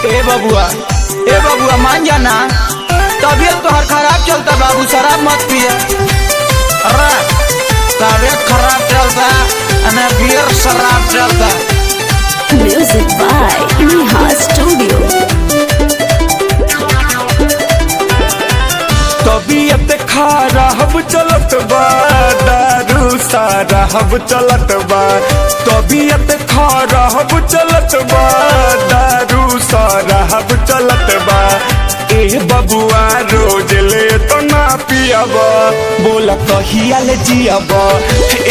ए बबुआ मान जाना, तबीयत तोहर खराब चलता बाबू, शराब मत पिए। अरे तबीयत खराब चलता अने बियर शराब चलता। Music by Neha studio. तबीयत खराब चलत बा, दारू शराब चलत बा। तबीयत खराब चलत बा, दारू शराब चलत बा। ए बबुआ रोज ले तो ना पियब, बोला कहिया ले जियब।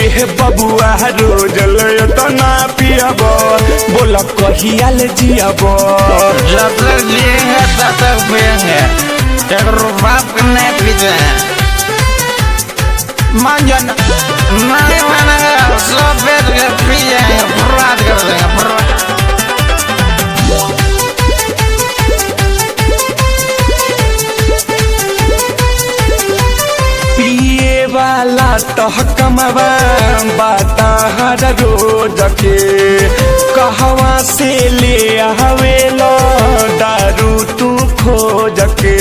ए बबुआ रोज ले तो ना पियब, बोला कहिया ले जियब। जब तक जिएंगे तब तक पिएंगे, बाप नहीं पीते। मान जाना, नहीं मानेगा सब बैठ के पी जाएंगे, बर्बाद कर देंगे बर्बाद। पिए वाला तह कमवा बाता हर रोज के, कहवा से ले आवेला दारू तू खोज के।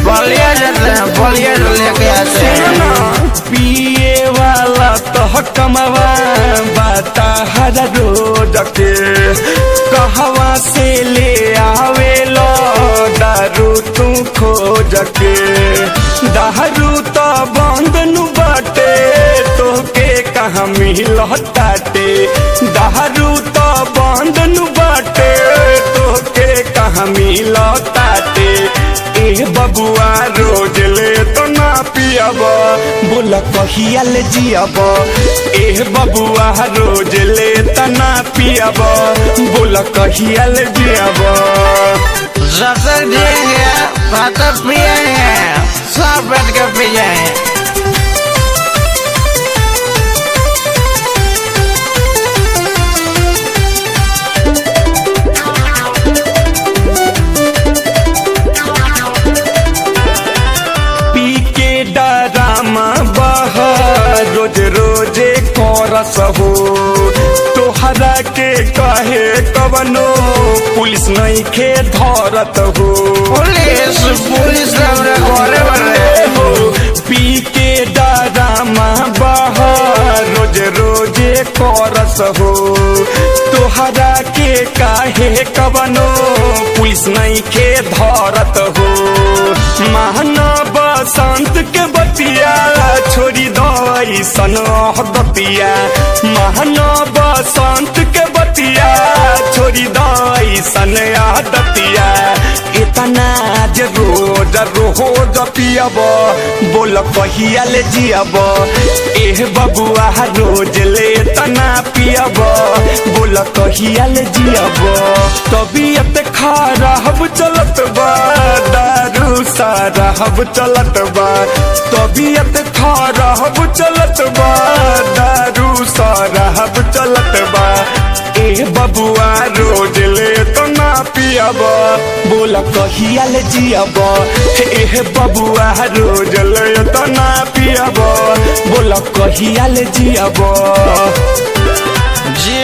बलिया जाते हैं, बलिया लेके आते हैं। पिए वाला तह कमवा बाता हर रोज के, कहवा से ले आवेला दारू तू खोज के। दारू तो बंद नु बाटे, तोके कहाँ मिलताटे। दारू तो बंद नु बाटे, तोके कहाँ मिलताटे। ए बबुआ रोज ले तो ना पियब, बोला कहिया ले जियब। ए बबुआ रोज ले तो ना पियब, बोला कहिया ले जियब। जब तक जिएंगे तब तक पिएंगे, सब बैठ के पी जाएंगे। पी के डरामा बाहर रोज रोजे करस हो, तोहरा के कहे कवनो पुलिस नहीं खे धरत हो। पुलिस घरे बने हो पी के डरामा बाहर रोज रोजे करस हो, तोहरा के काहे कवनो पुलिस नहीं खे धरत हो। महानव बसंत के बतिया छोड़ी दई सन दतिया। महानव बसंत के बतिया छोड़ी दई सन दतिया। इतना जे रोज रोज पियब, बोल कहिया ले जियब। ए बबुआ रोज ले तना पियब, बोल कहिया ले जियब। तबीयत खराब चलत बा, दारू शराब चलत बा। तबीयत खराब चलत बा, दारू शराब चलत बा। ए बबुआ रोज ले तो ना पियब, बोला कहिया ले जियब। ए बबुआ रोज ले तो ना पियब, बोला कहिया ले जियब। जी